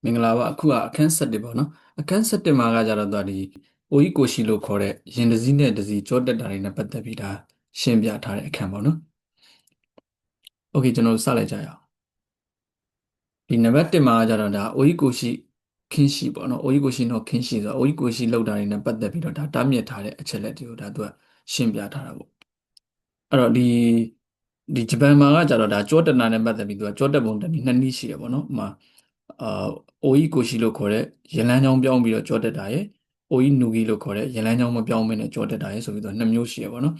မင်္ဂလာပါအခုကအခန်း7ပေါ့နော်အခန်း7မှာကကြတော့သူကဒီအိုဤကိုရှိလို့ခေါ်တဲ့ရင်တစ်စီးနဲ့တစ်စီးကြောတက်တာတွေနဲ့ပတ်သက်ပြီးဒါရှင်းပြထားတဲ့အခန်းပေါ့နော်โอเคကျွန်တော်တို့စလိုက်ကြရအောင်ဒီနံပါတ်1မှာကကြတော့ဒါအိုဤကိုရှိခင်းရှိပေါ့နော်အိုဤကိုရှိတော့ခင်းရှိဆိုတော့အိုဤကိုရှိလောက်တာတွေနဲ့ပတ်သက်ပြီးတော့ဒါတားမြစ်ထားတဲ့အချက်လက်တွေကိုဒါသူကရှင်းပြထားတာပေါ့အဲ့တော့ဒီဂျပန်မှာကကြတော့ဒါကြောတက်တာနဲ့ပတ်သက်ပြီးသူကကြောတက်ပုံတစ်နည်းနှစ်နည်းရှိတယ်ပေါ့နော်ဥပမာအာအိုဤကိုရှိလို့ခေါ်တဲ့ရင်လန်းချောင်းပြောင်းပြီးတော့ကြောတက်တာရယ်အိုဤနူဂီလို့ခေါ်တဲ့ရင်လန်းချောင်းမပြောင်းမနဲ့ကြောတက်တာရယ်ဆိုပြီးတော့နှစ်မျိုးရှိရပေါ့နော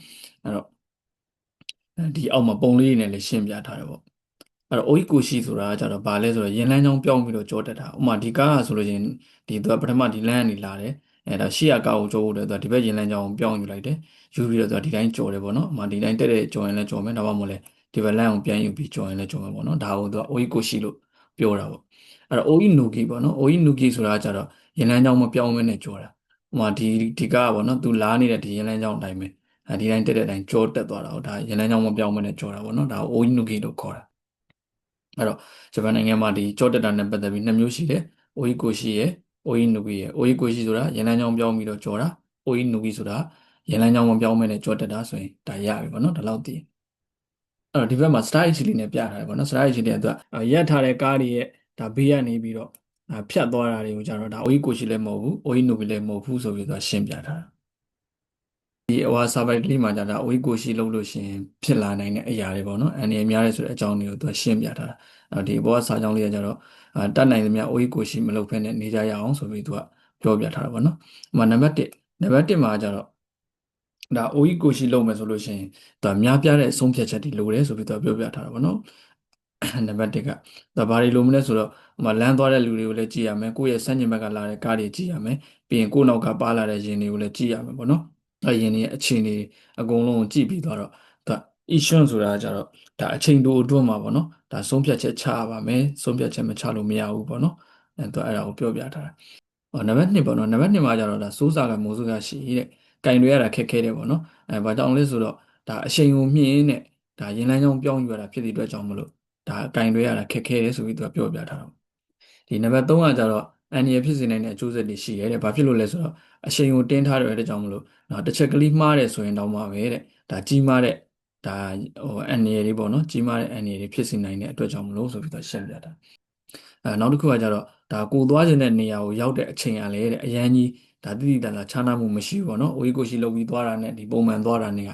်အဲ့တော့ဒီအောက်မှာပုံလေးတွေနဲ့လည်းရှင်းပြထားတယ်ပေါ့အဲ့တော့အိုဤကိုရှိဆိုတာကကြတော့ဘာလဲဆိုတော့ရင်လန်းချောင်းပြောင်းပြီးတော့ကြောတက်တာဥပမာဒီကားကဆိုလို့ချင်းဒီသူကပထမဒီလမ်းကနေလာတယ်အဲ့ဒါရှေ့ကကားကိုကြောဖို့တယ်သူကဒီဘက်ရင်လန်းချောင်းကိုပြောင်းယူလိုက်တယ်ယူပြီးတော့သူကဒီတိုင်းကြော်တယ်ပေါ့နော်ဥပမာဒီတိုင်းတက်တဲ့ကြော်ရင်လည်းကြော်မယ်ဒါမှမဟုတ်လည်းဒီဘက်လမ်းကိုပြန်ယူပြီးကြော်ရင်လည်းကြော်မယ်ပေါ့နော်ဒါကိုသူကအိုဤကိုရှိလို့ပြောတာပေါ့အဲ့တော့အိုဤနူဂီပေါ့နော်အိုဤနူဂီဆိုတာကကြတော့ရင်လန်းချောင်းမပြောင်းမနဲ့ကြော်တာဥပမာဒီကားကပေါ့နော်သူလာနေတဲ့ဒီရင်လန်းချောင်းအတိုင်းပဲဒီတိုင်းတက်တဲ့အတိုင်းကြောတက်သွားတာဟုတ်ဒါရင်လန်းချောင်းမပြောင်းမနဲ့ကြော်တာပေါ့နော်ဒါကိုအိုဤနူဂီလို့ခေါ်တာအဲ့တော့ဂျပန်နိုင်ငံမှာဒီကြောတက်တာနဲ့ပတ်သက်ပြီးနှစ်မျိုးရှိတယ်။အိုဟီကိုရှိရယ်၊အိုဟီနူဂီရယ်။အိုဟီကိုရှိဆိုတာရန်လန်းချောင်းပြောင်းပြီးတော့ကြော်တာ။အိုဟီနူဂီဆိုတာရန်လန်းချောင်းမပြောင်းမဲနဲ့ကြောတက်တာဆိုရင်ဒါရပြီပေါ့နော်။ဒါလောက်သိရင်။အဲ့တော့ဒီဘက်မှာ star H လေးနဲ့ပြထားတယ်ပေါ့နော်။ star H လေးကသူကရက်ထားတဲ့ကားတွေရဲ့ဒါဘေးကနေပြီးတော့ဖြတ်သွားတာတွေကိုကြတော့ဒါအိုဟီကိုရှိလည်းမဟုတ်ဘူး။အိုဟီနူဂီလည်းမဟုတ်ဘူးဆိုပြီးတော့ရှင်းပြထားတာ။ဒီအဝါစာပိုက်ကလေးမှာじゃဒါအဝိကိုရှိလို့လို့ရှိရင်ဖြစ်လာနိုင်တဲ့အရာတွေပေါ့နော်အန်ရများရဲဆိုတဲ့အကြောင်းတွေကိုသူကရှင်းပြထားတာဒီဘောကစာကြောင်းလေးကကြတော့တတ်နိုင်သမျှအဝိကိုရှိမလုပ်ဖ ೇನೆ နေကြရအောင်ဆိုပြီးသူကပြောပြထားတာပေါ့နော်ဥပမာနံပါတ်1မှာကြတော့ဒါအဝိကိုရှိလုပ်မယ်ဆိုလို့ရှိရင်သူကများပြားတဲ့အဆုံးဖြတ်ချက်တွေလိုတယ်ဆိုပြီးသူကပြောပြထားတာပေါ့နော်နံပါတ်1ကဒါဘာတွေလိုမလဲဆိုတော့ဥပမာလမ်းသွားတဲ့လူတွေကိုလည်းကြည့်ရမယ်ကိုယ့်ရဲ့စံကျင်ဘက်ကလာတဲ့ကားတွေကြည့်ရမယ်ပြီးရင်ကိုယ့်နောက်ကပါလာတဲ့ယာဉ်တွေကိုလည်းကြည့်ရမယ်ပေါ့နော်အရင်ရဲ့အခြေအနေအကုန်လုံးကိုကြည့်ပြီးတော့ဒါ issue ဆိုတာကကြတော့ဒါအချိန်တိုအတွင်းမှာပေါ့နော်ဒါဆုံးဖြတ်ချက်ချရပါမယ်ဆုံးဖြတ်ချက်မချလို့မရဘူးပေါ့နော်သူအဲ့ဒါကိုပြောပြထားတာနံပါတ်2ပေါ့နော်နံပါတ်2မှာကြတော့ဒါစိုးစားကမိုးစကားရှိတဲ့ကင်တွေရတာခက်ခဲတယ်ပေါ့နော်ဘာကြောင့်လဲဆိုတော့ဒါအချိန်ကိုမြင့်နဲ့ဒါရင်လန်းချောင်းပြောင်းယူရတာဖြစ်တဲ့အတွက်ကြောင့်မလို့ဒါကင်တွေရတာခက်ခဲတယ်ဆိုပြီးသူကပြောပြထားတာဒီနံပါတ်3ကကြတော့အန်ဒီရဖြစ်စေနိုင်တဲ့အကျိုးဆက်တွေရှိတယ်တဲ့ဘာဖြစ်လို့လဲဆိုတော့အချိန်ကိုတင်းထားတဲ့အတွက်ကြောင့်မလို့နော်တစ်ချက်ကလေးမှားတယ်ဆိုရင်တော့မှပဲတဲ့ဒါကြီးမားတဲ့ဒါအန်ဒီရတွေပေါ့နော်ကြီးမားတဲ့အန်ဒီရတွေဖြစ်စေနိုင်တဲ့အတွက်ကြောင့်မလို့ဆိုပြီးတော့ရှင်းပြတာနောက်တစ်ခုကကြတော့ဒါကိုသွားခြင်းတဲ့နေရာကိုရောက်တဲ့အချိန်ကလည်းတဲ့အရန်ကြီးဒါတိတိတလားခြားနားမှုမရှိဘူးပေါ့နော်အိုကြီးကိုရှိလုပ်ပြီးသွားတာနဲ့ဒီပုံမှန်သွားတာနဲ့က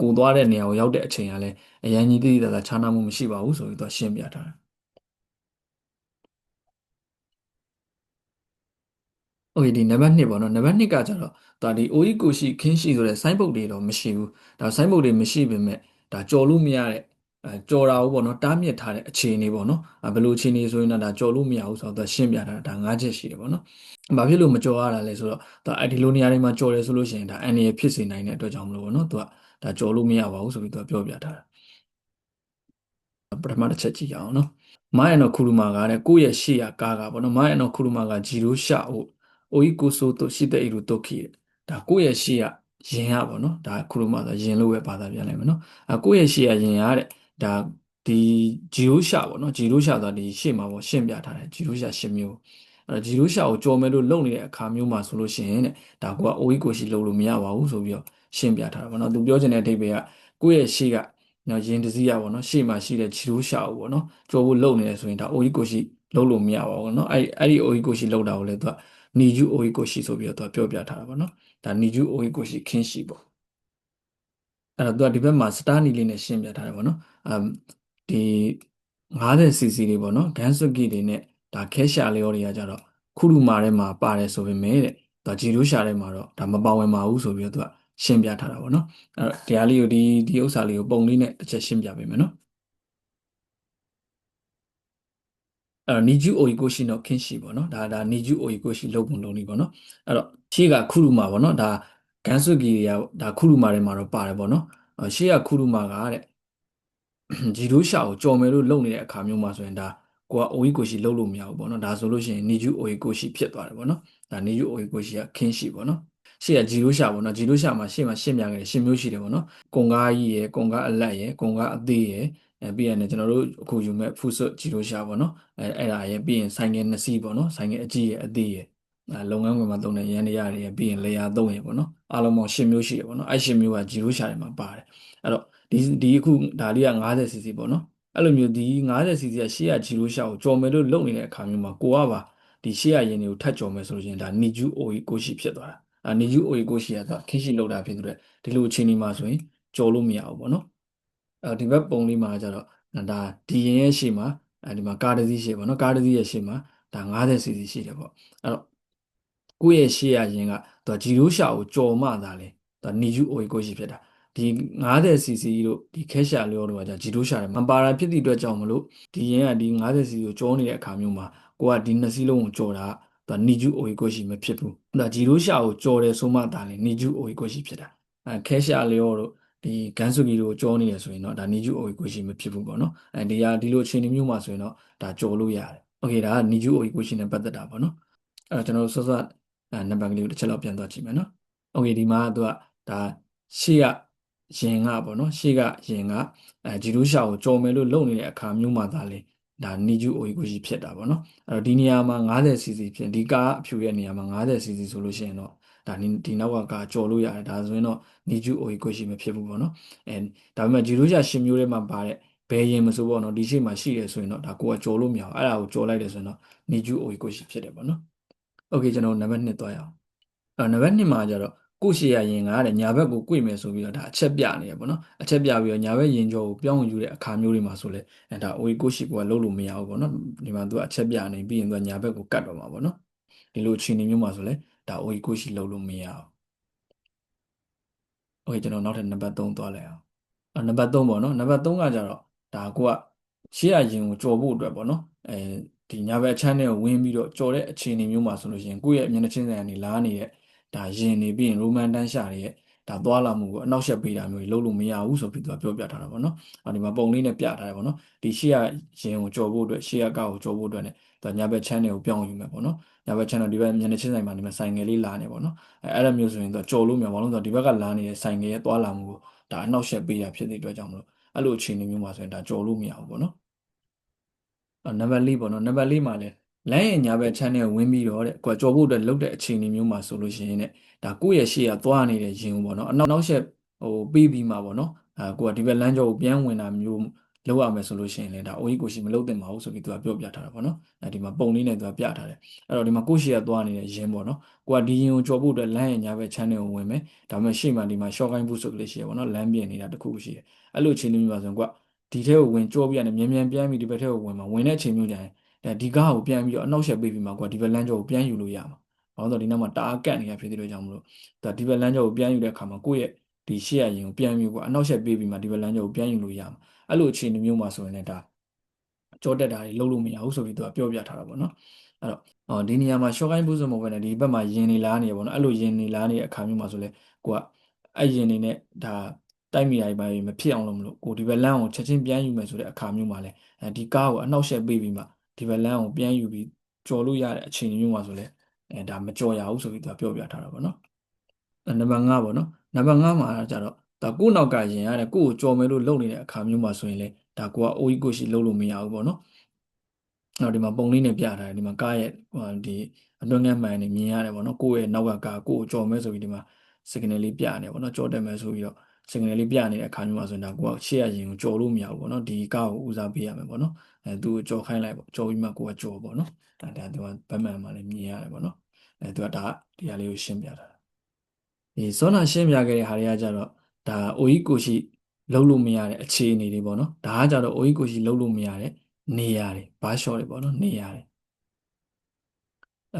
ကိုသွားတဲ့နေရာကိုရောက်တဲ့အချိန်ကလည်းအရန်ကြီးတိတိတလားခြားနားမှုမရှိပါဘူးဆိုပြီးတော့ရှင်းပြထားတာโอเคဒီနံပါတ်2ပေါ့နော်နံပါတ်2ကကြတော့ဒါဒီအိုကြီးကိုရှိခင်းရှိဆိုတဲ့ဆိုင်းဘုတ်တွေတော့မရှိဘူးဒါဆိုင်းဘုတ်တွေမရှိပေမဲ့ဒါကြော်လို့မရတဲ့ကြော်တာဘူးပေါ့နော်တားမြစ်ထားတဲ့အခြေအနေပေါ့နော်ဘယ်လိုအခြေအနေဆိုရင်တော့ဒါကြော်လို့မရဘူးဆိုတော့သူရှင်းပြတာဒါ၅ချက်ရှိတယ်ပေါ့နော်ဘာဖြစ်လို့မကြော်ရတာလဲဆိုတော့ဒါဒီလိုနေရာတွေမှာကြော်တယ်ဆိုလို့ရှိရင်ဒါအန်ရဖြစ်စေနိုင်တဲ့အတွက်ကြောင့်မလို့ပေါ့နော်သူကဒါကြော်လို့မရပါဘူးဆိုပြီးသူကပြောပြထားတာပထမတစ်ချက်ကြည့်ရအောင်နော်マヤの車がね、こうやしやかが、このマヤの車が自動車を追い越そうとしているとき、だ、こうやしや、ရင်ရပါတော့ဒါ車ဆိုရင်လို့ပဲဘာသာပြန်လိုက်မယ်နော်ကိုယ့်ရဲ့ရှေ့ကရင်ရတဲ့ဒါဒီဂျီရိုးရှာပေါ့နော်ဂျီရိုးရှာဆိုတာဒီရှေ့မှာပေါ့ရှင်းပြထားတယ်ဂျီရိုးရှာ10မျိုးဂျီရိုးရှာကိုကြော်မယ်လို့လုပ်နေတဲ့အခါမျိုးမှာဆိုလို့ရှိရင်တဲ့ဒါကအိုးကြီးကိုရှိလုပ်လို့မရပါဘူးဆိုပြီးတော့ရှင်းပြထားတာပေါ့နော်သူပြောချင်တဲ့အဓိပ္ပာယ်ကကိုယ့်ရဲ့ရှေ့ကနော်ရင်တစည်းရပေါ့နော်ရှေ့မှာရှိတဲ့ဂျီရိုးရှာကိုပေါ့နော်ကြော်ဖို့လုပ်နေတယ်ဆိုရင်ဒါအိုးကြီးကိုရှိလုပ်လို့မရပါဘူးเนาะအဲ့ဒီအိုဟီကိုရှိလောက်တာကိုလည်းသူကနီဂျူအိုဟီကိုရှိဆိုပြီးတော့သူကပြောပြထားတာပေါ့နော်ဒါနီဂျူအိုဟီကိုရှိခင်းရှိပေါ့အဲ့တော့သူကဒီဘက်မှာစတားနီလေးနဲ့ရှင်းပြထားတယ်ပေါ့နော်ဒီ50cc တွေပေါ့နော်ဂန်ဆွကီတွေနဲ့ဒါခဲရှာလျောတွေကကြတော့ခုလူမာထဲမှာပါတယ်ဆိုပေမဲ့တဲ့သူကဂျီရိုးရှာထဲမှာတော့ဒါမပါဝင်ပါဘူးဆိုပြီးတော့သူကရှင်းပြထားတာပေါ့နော်အဲ့တော့တရားလေးကိုဒီဥစ္စာလေးကိုပုံလေးနဲ့တစ်ချက်ရှင်းပြပေးမယ်နော်အဲ့တော့နီဂျူအိုယီကိုရှိတော့ခင်းရှိပေါ့နော်ဒါနီဂျူအိုယီကိုရှိလုံးပုံလုံးလေးပေါ့နော်အဲ့တော့ရှေ့ကခုလူမာပေါ့နော်ဒါဂန်ဆွကီတွေကဒါခုလူမာထဲမှာတော့ပါတယ်ပေါ့နော်ရှေ့ကခုလူမာကတဲ့ဂျီရိုးရှာကိုကြော်မယ်လို့လုပ်နေတဲ့အခါမျိုးမှာဆိုရင်ဒါကိုကအိုယီကိုရှိလုံးလို့မရဘူးပေါ့နော်ဒါဆိုလို့ရှိရင်နီဂျူအိုယီကိုရှိဖြစ်သွားတယ်ပေါ့နော်ဒါနီဂျူအိုယီကိုရှိကခင်းရှိပေါ့နော်ရှေ့ကဂျီရိုးရှာပေါ့နော်ဂျီရိုးရှာမှာရှေ့မှာရှင်းပြခဲ့တယ်ရှင်းမျိုးရှိတယ်ပေါ့နော်ကွန်ကားကြီးရယ်ကွန်ကားအလက်ရယ်ကွန်ကားအသေးရယ် ပြီးရင်လည်းကျွန်တော်တို့အခုယူမဲ့ဖုစွတ်ဂျီရိုရှာပေါ့နော်အဲ့ဒါရဲ့ပြီးရင်ဆိုင်ငယ်2စီးပေါ့နော်ဆိုင်ငယ်အကြီးရဲ့အသေးရဲ့လုပ်ငန်းခွင်မှာသုံးတဲ့ရန်တရားတွေရဲ့ပြီးရင်လေယာသုံးရဲ့ပေါ့နော်အားလုံးပေါင်း10မျိုးရှိတယ်ပေါ့နော်အဲ့10မျိုးကဂျီရိုရှာတွေမှာပါတယ်အဲ့တော့ဒီအခုဒါလေးက 50cc ပေါ့နော်အဲ့လိုမျိုးဒီ 50cc ကရှေ့ကဂျီရိုရှာကိုကြော်မယ်လို့လုပ်နေတဲ့အခါမျိုးမှာကိုကပါဒီရှေ့ကရင်တွေကိုထပ်ကြော်မယ်ဆိုလို့ရှိရင်ဒါနီဂျူအိုအီကိုရှိဖြစ်သွားတာနီဂျူအိုအီကိုရှိရတော့ခင်းရှိလောက်တာဖြစ်တဲ့ဒီလိုအခြေအနေမှာဆိုရင်ကြော်လို့မရဘူးပေါ့နော်ဒီဘက်ပုံလေးမှာကျတော့ဒါဒီရင်ရဲ့ရှေ့မှာဒီမှာကားတစ်စီးရှေ့ပေါ့နော်ကားတစ်စီးရဲ့ရှေ့မှာဒါ 50cc ရှိတယ်ပေါ့အဲ့တော့ကိုယ့်ရဲ့ရှေ့ရရင်ကသူဂျီရိုရှာကိုကြော်မှသာလေသူနီယူအိုကိုရှိဖြစ်တာဒီ 50cc တို့ဒီခဲရှာလျောတို့ကじゃဂျီရိုရှာတယ်မပါတာဖြစ်သည့်အတွက်ကြောင့်မလို့ဒီရင်ကဒီ 50cc ကိုကြောနေတဲ့အခါမျိုးမှာကိုကဒီနှစ်စီးလုံးကိုကြော်တာသူနီဂျူအိုကိုရှိမဖြစ်ဘူးဒါဂျီရိုရှာကိုကြော်တယ်ဆိုမှသာလေနီဂျူအိုကိုရှိဖြစ်တာခဲရှာလျောတို့ဒီဂန်ဆူဂီတို့ကြောနေတယ်ဆိုရင်တော့ဒါနီဂျူအိုကိုရှိမဖြစ်ဘူးပေါ့နော်ဒီလိုအခြေအနေမျိုးမှာဆိုရင်တော့ဒါကြော်လို့ရတယ်โอเคဒါကနီဂျူအိုကိုရှိနဲ့ပတ်သက်တာပေါ့နော်အဲ့တော့ကျွန်တော်တို့စောစောနံပါတ်ကလေးကိုတစ်ချက်လောက်ပြန်သွားကြည့်မယ်နော်โอเคဒီမှာကသူကဒါရှေ့ကရင်ကပေါ့နော်ရှေ့ကရင်ကဂျီရူရှာကိုကြော်မယ်လို့လုပ်နေတဲ့အခါမျိုးမှာဒါလေဒါနီဂျူအိုကိုရှိဖြစ်တာပေါ့နော်အဲ့တော့ဒီနေရာမှာ 50cc ဖြစ်ဒီကားအဖြူရဲ့နေရာမှာ 50cc ဆိုလို့ရှိရင်တော့ဒါဒီနောက်ကကားကြော်လို့ရတယ်ဒါဆိုရင်တော့နီဂျူအိုကိုရှိမဖြစ်ဘူးပေါ့နော်ဒါပေမဲ့ဂျီရူရှာ10မျိုးထဲမှာပါတဲ့ဘယ်ရင်မဆိုပေါ့နော်ဒီရှေ့မှာရှိတယ်ဆိုရင်တော့ဒါကိုကကြော်လို့မရဘူးအဲ့ဒါကိုကြော်လိုက်တယ်ဆိုရင်တော့နီဂျူအိုကိုရှိဖြစ်တယ်ပေါ့နော်โอเคကျွန်တော်နံပါတ်2သွားရအောင်နံပါတ်2မှာကျတော့ကိုရှိရရင်ကတဲ့ညာဘက်ကို꿰မယ်ဆိုပြီးတော့ဒါအချက်ပြနေရပေါ့နော်အချက်ပြပြီးတော့ညာဘက်ရင်ကျော်ကိုပြောင်းယူတဲ့အခါမျိုးတွေမှာဆိုလဲဒါအိုကိုရှိကိုကလုံးလို့မရဘူးပေါ့နော်ဒီမှာသူကအချက်ပြနေပြီးရင်သူကညာဘက်ကိုကတ်တော့မှာပေါ့နော်ဒီလိုအခြေအနေမျိုးမှာဆိုလဲဒါအိုကိုရှိလုံးလို့မရဘူးโอเคကျွန်တော်နောက်ထပ်နံပါတ်3သွားလိုက်အောင်နံပါတ်3ပေါ့နော်နံပါတ်3ကကြတော့ဒါကိုကရှေ့ရရင်ကိုကြော်ဖို့အတွက်ပေါ့နော်ဒီညာဘက်ချမ်းထဲကိုဝင်ပြီးတော့ကြော်တဲ့အခြေအနေမျိုးမှာဆိုလို့ရှိရင်ကိုယ့်ရဲ့မျက်နှာချင်းဆိုင်ကနေလာနေတဲ့ဒါရင်နေပြီးရင်ရိုမန်တန်းရှာတွေရဲ့ဒါသွားလာမှုကိုအနောက်ရှက်ပေးတာမျိုးတွေလုပ်လို့မရဘူးဆိုပြီးသူကပြောပြထားတာပေါ့နော်ဒီမှာပုံလေးနဲ့ပြထားတယ်ပေါ့နော်ဒီရှေ့ရရင်ကိုကြော်ဖို့အတွက်ရှေ့ရကောက်ကိုကြော်ဖို့အတွက်ねသူကညာဘက်ချမ်းတွေကိုပြောင်းယူမယ်ပေါ့နော်ညာဘက်ချမ်းတော့ဒီဘက်မျက်နှာချင်းဆိုင်မှာဒီမှာဆိုင်ငယ်လေးလာနေပေါ့နော်အဲ့လိုမျိုးဆိုရင်သူကကြော်လို့မရဘူးဘာလို့လဲဆိုတော့ဒီဘက်ကလာနေတဲ့ဆိုင်ငယ်ရဲ့သွားလာမှုကိုဒါအနောက်ရှက်ပေးတာဖြစ်တဲ့အတွက်ကြောင့်မလို့အဲ့လိုအခြေအနေမျိုးမှာဆိုရင်ဒါကြော်လို့မရဘူးပေါ့နော်နံပါတ်4ပေါ့နော်နံပါတ်4မှာလဲလမ်းရဲ့ညာဘက် channel ဝင်ပြီးတော့တဲ့ကိုကကြော်ဖို့အတွက်လုပ်တဲ့အခြေအနေမျိုးမှာဆိုလို့ရှိရင်တဲ့ဒါကိုယ့်ရဲ့ရှေ့ကသွားနေတဲ့ရင်ပေါ့နော်အနောက်ရှက်ပေးပြီးမှာပေါ့နော်ကိုကဒီဘက်လမ်းကြောကိုပြန်ဝင်တာမျိုးလုပ်ရမယ်ဆိုလို့ရှိရင်လည်းဒါအိုကြီးကိုရှိမလုပ်သင့်ပါဘူးဆိုပြီးသူကပြောပြထားတာပေါ့နော်ဒီမှာပုံလေးနဲ့သူကပြထားတယ်အဲ့တော့ဒီမှာကိုယ့်ရှေ့ကသွားနေတဲ့ရင်ပေါ့နော်ကိုကဒီရင်ကိုကြော်ဖို့အတွက်လမ်းရဲ့ညာဘက် channel ကိုဝင်မယ်ဒါပေမဲ့ရှေ့မှာဒီမှာ short line boost ဆိုကလေးရှိရပေါ့နော်လမ်းပြင်နေတာတခုရှိတယ်အဲ့လိုအခြေအနေမျိုးပါဆိုရင်ကိုကဒီထဲကိုဝင်ကြောပြီးရတယ်မြန်မြန်ပြန်ပြီးဒီဘက်ထဲကိုဝင်တဲ့အချိန်မျိုးကြရင်ဒီကားကိုပြန်ပြီးတော့အနောက်ရှက်ပေးပြီးမှကွာဒီဘက်လမ်းကျောကိုပြန်ယူလို့ရမှာ။ဘာလို့လဲဆိုတော့ဒီနောက်မှာတအားကန့်နေတာဖြစ်တဲ့အတွက်ကြောင့်မလို့ဒါဒီဘက်လမ်းကျောကိုပြန်ယူတဲ့အခါမှာကိုယ့်ရဲ့ဒီရှေ့ရရင်ကိုပြန်ပြီးကွာအနောက်ရှက်ပေးပြီးမှဒီဘက်လမ်းကျောကိုပြန်ယူလို့ရမှာ။အဲ့လိုအခြေအနေမျိုးမှာဆိုရင်လည်းဒါကြောတက်တာတွေလုံးလို့မရဘူးဆိုပြီးသူကပြောပြထားတာပေါ့နော်။အဲ့တော့ဒီနေရာမှာ short line boost မဟုတ်ဘဲနဲ့ဒီဘက်မှာယင်နေလားနေရပေါ့နော်။အဲ့လိုယင်နေလားနေတဲ့အခါမျိုးမှာဆိုလဲကိုကအဲ့ယင်နေနဲ့ဒါတိုက်မိတာတွေမဖြစ်အောင်လို့မလို့ကိုဒီဘက်လမ်းကိုချက်ချင်းပြန်ယူမယ်ဆိုတဲ့အခါမျိုးမှာလဲဒီကားကိုအနောက်ရှက်ပေးပြီးမှဒီဘက်လမ်းကိုပြန်ယူပြီးကြော်လို့ရတဲ့အခြေအနေမျိုးမှာဆိုလဲဒါမကြော်ရဘူးဆိုပြီးသူကပြောပြထားတာပေါ့နော်နံပါတ်5ပေါ့နော်နံပါတ်5မှာကျတော့ဒါကိုနောက်ကရင်ရတယ်ကိုကိုကြော်မယ်လို့လုပ်နေတဲ့အခါမျိုးမှာဆိုရင်လေဒါကိုကအိုကြီးကိုရှိလုပ်လို့မရဘူးပေါ့နော်ဒီမှာပုံလေးနဲ့ပြထားတယ်ဒီမှာကားရဲ့ဒီအတွင်းငန်းမှန်နေမြင်ရတယ်ပေါ့နော်ကိုယ့်ရဲ့နောက်ကကားကိုကိုကြော်မဲဆိုပြီးဒီမှာ signal လေးပြနေပေါ့နော်ကြော်တက်မဲဆိုပြီးတော့ signal လေးပြနေတဲ့အခါမျိုးမှာဆိုရင်ဒါကိုကရှေ့ရရင်ကိုကြော်လို့မရဘူးပေါ့နော်ဒီကားကိုဦးစားပေးရမယ်ပေါ့နော်သူကိုကြော်ခိုင်းလိုက်ပေါ့ကြော်ပြီးမှကိုကကြော်ပေါ့နော်ဒါသူကဗတ်မှန်မှလည်းမြင်ရတယ်ပေါ့နော်သူကဒါဒီဟာလေးကိုရှင်းပြတာဒီဇောနာရှင်းပြခဲ့တဲ့ဟာတွေကကြတော့ဒါအိုကြီးကိုရှိလုံးလို့မရတဲ့အခြေအနေတွေပေါ့နော်ဒါကကြတော့အိုကြီးကိုရှိလုံးလို့မရတဲ့နေရာတွေဘားရှော့တွေပေါ့နော်နေရာတွ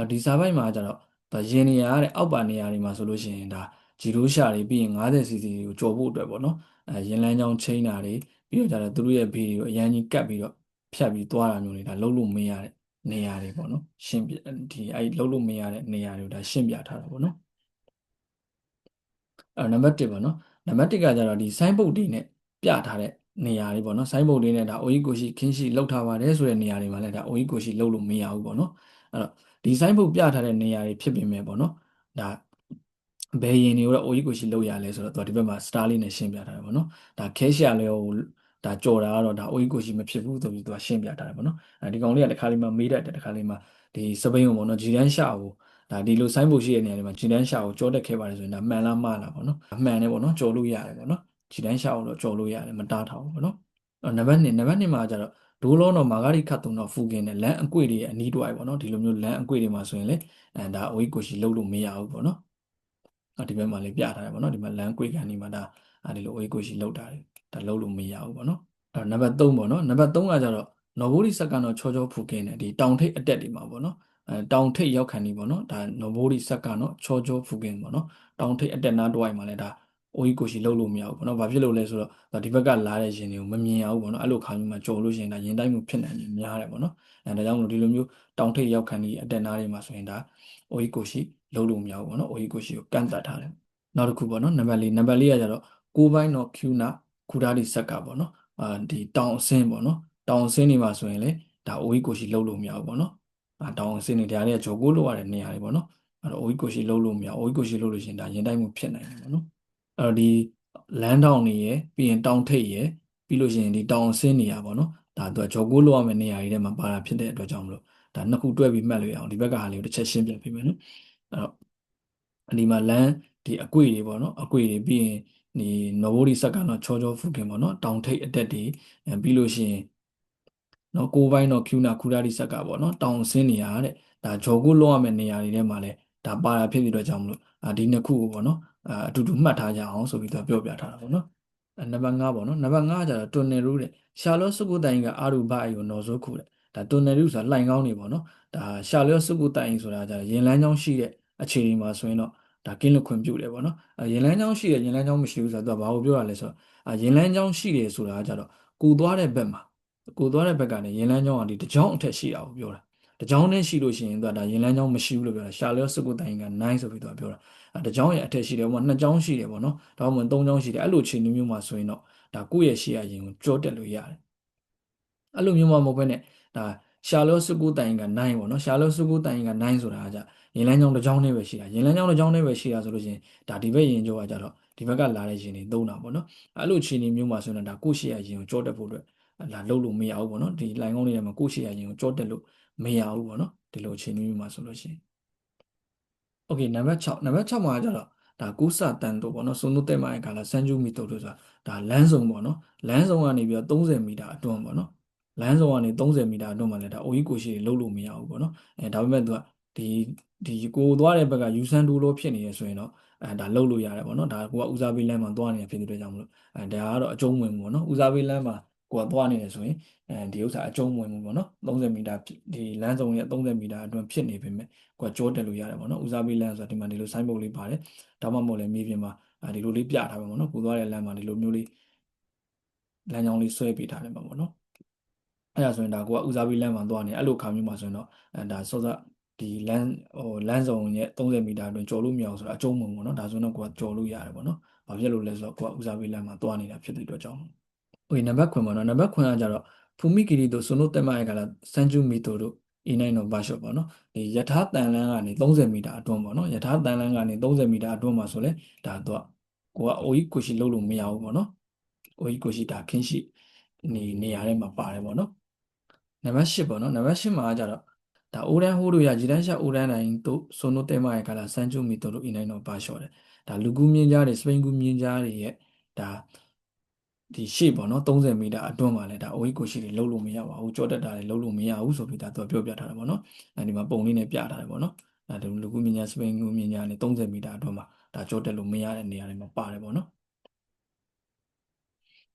ေဒီစာပိုက်မှာကျတော့ဒါရင်နေရာတဲ့အောက်ပါနေရာတွေမှာဆိုလို့ရှိရင်ဒါဂျီရိုးရှာတွေပြီးရင် 50cc ကိုကြော်ဖို့အတွက်ပေါ့နော်ရင်လန်းချောင်းချိန်တာတွေပြီးတော့ကျတော့သူတို့ရဲ့ဘေးတွေကိုအရန်ကြီးကတ်ပြီးတော့ဖြတ်ပြီးသွားတာမျိုးတွေဒါလုံးလို့မရတဲ့နေရာတွေပေါ့နော်ရှင်းပြဒီလုံးလို့မရတဲ့နေရာတွေကိုဒါရှင်းပြထားတာပေါ့နော်နံပါတ်1ပေါ့နော်နံပါတ်1ကကြတော့ဒီ sign board တွေနဲ့ပြထားတဲ့နေရာတွေပေါ့နော် sign board တွေနဲ့ဒါအိုကြီးကိုရှိခင်းရှိလောက်ထားပါတယ်ဆိုတဲ့နေရာတွေမှာလည်းဒါအိုကြီးကိုရှိလောက်လို့မရဘူးပေါ့နော်အဲ့တော့ဒီ sign board ပြထားတဲ့နေရာတွေဖြစ်ပေမဲ့ပေါ့နော်ဒါဘယ်ရင်တွေကိုတော့အိုကြီးကိုရှိလောက်ရလဲဆိုတော့သူကဒီဘက်မှာ star လေးနဲ့ရှင်းပြထားတယ်ပေါ့နော်ဒါ cache ရလဲ ဒါကြော်တာကတော့ဒါအိုကြီးကိုရှိမဖြစ်ဘူးဆိုပြီးသူကရှင်းပြထားတယ်ပေါ့နော်ဒီကောင်လေးကတခါလေးမှမေးတတ်တယ်တခါလေးမှဒီစပိန်ကိုပေါ့နော်ဂျီဒန်ရှာကိုဒါဒီလိုဆိုင်းဘုတ်ရှိတဲ့နေရာတွေမှာဂျီဒန်ရှာကိုကြောတက်ခဲ့ပါတယ်ဆိုရင်ဒါမှန်လားမှားလားပေါ့နော်မှန်တယ်ပေါ့နော်ကြော်လို့ရတယ်ပေါ့နော်ဂျီဒန်ရှာကိုတော့ကြော်လို့ရတယ်မတားထားဘူးပေါ့နော်နံပါတ်2မှာကျတော့ဒိုးလုံးတော့မာဂါရီခတ်တုံတော့ဖူကင်းနဲ့လမ်းအကွေ့တွေရဲ့အနီးတွိုက်ပေါ့နော်ဒီလိုမျိုးလမ်းအကွေ့တွေမှာဆိုရင်လေဒါအိုကြီးကိုရှိလုံးလို့မရဘူးပေါ့နော်ဒီဘက်မှာလေးပြထားတယ်ပေါ့နော်ဒီမှာလမ်းကွေ့ကန်ဒီမှာဒါဒီလိုအိုကြီးကိုရှိလုံးတာဒါလုံးလို့မရဘူးပေါ့နော်နံပါတ်3ပေါ့နော်နံပါတ်3ကကျတော့နော်ဘိုးဒီစက်ကတော့ချောချောဖူကင်းတယ်ဒီတောင်ထိပ်အတက်တွေမှာပေါ့နော်တောင်ထိပ်ရောက်ခံနေပေါ့နော်ဒါနော်ဘိုးဒီစက်ကတော့ချောချောဖူကင်းပေါ့နော်တောင်ထိပ်အတက်နားတွိုက်မှာလည်းဒါအိုကြီးကိုရှိလုံးလို့မရဘူးပေါ့နော်ဘာဖြစ်လို့လဲဆိုတော့ဒီဘက်ကလာတဲ့ရင်တွေကိုမမြင်ရဘူးပေါ့နော်အဲ့လိုခါမျိုးမှာကြော်လို့ရှိရင်ဒါရင်တိုက်မှုဖြစ်နိုင်တယ်များတယ်ပေါ့နော်ဒါကြောင့်မလို့ဒီလိုမျိုးတောင်ထိပ်ရောက်ခံနေအတက်နားတွေမှာဆိုရင်ဒါအိုကြီးကိုရှိလုံးလို့မရဘူးပေါ့နော်အိုကြီးကိုရှိကိုကန့်တတ်ထားတယ်နောက်တစ်ခုပေါ့နော်နံပါတ်4ကကျတော့ကိုပိုင်းတော့ကျူနာခူဒါဒီဆက်ကပေါ့နော်ဒီတောင်အဆင်းပေါ့နော်တောင်အဆင်းနေမှာဆိုရင်လေဒါအိုကြီးကိုရှိလုံးလို့မရဘူးပေါ့နော်တောင်အဆင်းနေတရားတွေကဂျော်ကိုလို့ရတဲ့နေရာတွေပေါ့နော်အဲ့တော့အိုကြီးကိုရှိလုံးလို့မရအိုကြီးကိုရှိလုံးလို့ရှိရင်ဒါရင်တိုက်မှုဖြစ်နိုင်တယ်ပေါ့နော်အဲ့တော့ဒီလမ်းတောင်တွေရယ်ပြီးရင်တောင်ထိပ်ရယ်ပြီးလို့ရှိရင်ဒီတောင်အဆင်းနေရာပေါ့နော်ဒါသူကဂျော်ကိုလို့ရမယ့်နေရာတွေထဲမှာပါတာဖြစ်တဲ့အတွက်ကြောင့်မလို့ဒါနှစ်ခုတွဲပြီးမှတ်လို့ရအောင်ဒီဘက်ကဟာလေးကိုတစ်ချက်ရှင်းပြပေးမယ်နော်အဲ့တော့ဒီမှာလမ်းဒီအကွေတွေပေါ့နော်အကွေတွေပြီးရင်ဒီနော်ဘိုဒီစက်ကတော့ချောချောဖူခင်ပေါ့နော်တောင်ထိပ်အတက်တွေပြီးလို့ရှိရင်နော်ကိုပိုင်းတော့ကျူနာခူဒါဒီဆက်ကပေါ့နော်တောင်ဆင်းနေရတဲ့ဒါဂျော်ကုလောက်ရမယ့်နေရာတွေထဲမှာလဲဒါပါတာဖြစ်ပြီးတော့ကြောင့်မလို့ဒီနှစ်ခုကိုပေါ့နော်အတူတူမှတ်ထားကြအောင်ဆိုပြီးတော့ပြောပြထားတာပေါ့နော်နံပါတ်5ပေါ့နော်နံပါတ်5ကကျတော့တွန်နယ်ရူးတဲ့ရှာလော့စုကုတိုင်ကအာရူဘအိုင်ကိုနော်ဆိုခုတဲ့ဒါတွန်နယ်ရူးဆိုတာလှိုင်ကောင်းနေပေါ့နော်ဒါရှာလော့စုကုတိုင်ဆိုတာကျတော့ရင်လန်းချောင်းရှိတဲ့အခြေအနေမှာဆိုရင်တော့ဒါကင်းလွတ်ခွင့်ပြုတယ်ပေါ့နော်ရင်လန်းချောင်းရှိတယ်ရင်လန်းချောင်းမရှိဘူးဆိုတော့သူကဘာကိုပြောရလဲဆိုတော့ရင်လန်းချောင်းရှိတယ်ဆိုတာကကျတော့ကိုသွားတဲ့ဘက်မှာကိုသွားတဲ့ဘက်ကနေရင်လန်းချောင်းကဒီတကြောင်အထက်ရှိတာကိုပြောတာတကြောင်နဲ့ရှိလို့ရှိရင်သူကဒါရင်လန်းချောင်းမရှိဘူးလို့ပြောတာရှာလော့စုကုတိုင်က9ဆိုပြီးသူကပြောတာတကြောင်ရဲ့အထက်ရှိတယ်ဟိုမှာ2ကြောင်ရှိတယ်ပေါ့နော်ဒါမှမဟုတ်3ကြောင်ရှိတယ်အဲ့လိုအခြေအနေမျိုးမှာဆိုရင်တော့ဒါကိုယ့်ရဲ့ရှေ့ရရင်ကိုကြောတက်လို့ရတယ်အဲ့လိုမျိုးမှမဟုတ်ဘဲနဲ့ဒါရှာလော့စုကုတိုင်က9ပေါ့နော်ရှာလော့စုကုတိုင်က9ဆိုတာကကြရင်လန်းချောင်းတစ်ကြောင်နဲ့ပဲရှိတာရင်လန်းချောင်းတစ်ကြောင်နဲ့ပဲရှိတာဆိုလို့ရှိရင်ဒါဒီဘက်ရင်ကြောကကြတော့ဒီဘက်ကလာတဲ့ရင်တွေသုံးတာပေါ့နော်အဲ့လိုအခြေအနေမျိုးမှာဆိုရင်ဒါကိုယ့်ရှေ့ရရင်ကိုကြောတက်ဖို့အတွက်လာလုပ်လို့မရဘူးပေါ့နော်ဒီလိုင်ကုန်းလေးထဲမှာကိုယ့်ရှေ့ရရင်ကိုကြောတက်လို့မရဘူးပေါ့နော်ဒီလိုအခြေအနေမျိုးမှာဆိုလို့ရှိရင်โอเคနံပါတ်6မှာကျတော့ဒါကုသတန်တို့ပေါ့နော်ဆိုနုတက်မှာကလာစန်ဂျူမီတို့ဆိုတာဒါလမ်းစုံပေါ့နော်လမ်းစုံကနေပြီးတော့30မီတာအတွန်းပေါ့နော်လမ်းစုံကနေ30မီတာအတွန်းမှာလည်းဒါအိုကြီးကိုရှိတွေလုံးလို့မရဘူးပေါ့နော်ဒါပေမဲ့သူကဒီဒီကိုသွားတဲ့ဘက်ကယူဆန်တူလို့ဖြစ်နေရဆိုရင်တော့ဒါလုံးလို့ရတယ်ပေါ့နော်ဒါကိုကဦးစားပေးလမ်းမှာသွားနေတာဖြစ်တဲ့အတွက်ကြောင့်မလို့ဒါကတော့အကျုံးဝင်ပေါ့နော်ဦးစားပေးလမ်းမှာကိုကသွားနေတယ်ဆိုရင်ဒီဥစ္စာအကျုံးဝင်မှုပေါ့နော်30မီတာဒီလမ်းစုံရဲ့30မီတာအတွန်းဖြစ်နေပေမဲ့ကိုကကြောတက်လို့ရတယ်ပေါ့နော်ဦးစားပေးလမ်းဆိုတာဒီမှာဒီလိုဆိုင်းဘုတ်လေးပါတယ်ဒါမှမဟုတ်လည်းမြေပြင်မှာဒီလိုလေးပြထားပါပေါ့နော်ကိုသွားတဲ့လမ်းမှာဒီလိုမျိုးလေးလမ်းကြောင်းလေးဆွဲပေးထားတယ်မှာပေါ့နော်အဲ့ဒါဆိုရင်ဒါကိုကဦးစားပေးလမ်းမှာသွားနေအဲ့လိုခါမျိုးမှာဆိုရင်တော့ဒါစောစောဒီလမ်းစုံရဲ့30မီတာအတွင်းကျော်လို့မရအောင်ဆိုတာအကျုံးမုံပေါ့နော်ဒါဆိုတော့ကိုကကျော်လို့ရတယ်ပေါ့နော်ဘာဖြစ်လို့လဲဆိုတော့ကိုကဦးစားပေးလမ်းမှာသွားနေတာဖြစ်တဲ့အတွက်ကြောင့်โอเคနံပါတ်9ပေါ့နော်နံပါတ်9ကကြတော့ဖူမိကီရီတို့ဆိုနိုတက်မရဲ့ကလာစန်ဂျူမီတိုတို့A9 တော့ဘာရှော့ပေါ့နော်ဒီယထာတန်လန်းကနေ30မီတာအတွန်းပေါ့နော်ယထာတန်လန်းကနေ30မီတာအတွန်းမှာဆိုလဲဒါတော့ကိုကအိုကြီးကိုရှိလုံးလို့မရဘူးပေါ့နော်အိုကြီးကိုရှိဒါခင်းရှိနေရာထဲမှာပါတယ်ပေါ့နော်နံပါတ်10ပေါ့နော်နံပါတ်10မှာကြတော့ဒါအိုရန်ဟိုးတို့ရဂျီတန်းရှာအိုရန်တိုင်းတို့ဆိုနိုတက်မရဲ့ကလာစန်ဂျူမီတိုတို့ A9 တော့ဘာရှော့တယ်ဒါလူကူးမြင်းကြားတွေစပိန်ကူးမြင်းကြားတွေရဲ့ဒါဒီရှေ့ပေါ့နော်30မီတာအတွန်းမှာလဲဒါအိုကြီးကိုရှိတွေလုံးလို့မရပါဘူးကြောတက်တာတွေလုံးလို့မရဘူးဆိုပြီးဒါသူကပြောပြထားတာပေါ့နော်အဲဒီမှာပုံလေးနဲ့ပြထားတယ်ပေါ့နော်အဲဒီလူကူးမြညာစပိန်ကူးမြညာနဲ့30မီတာအတွန်းမှာဒါကြောတက်လို့မရတဲ့နေရာတွေမှာပါတယ်ပေါ့နော်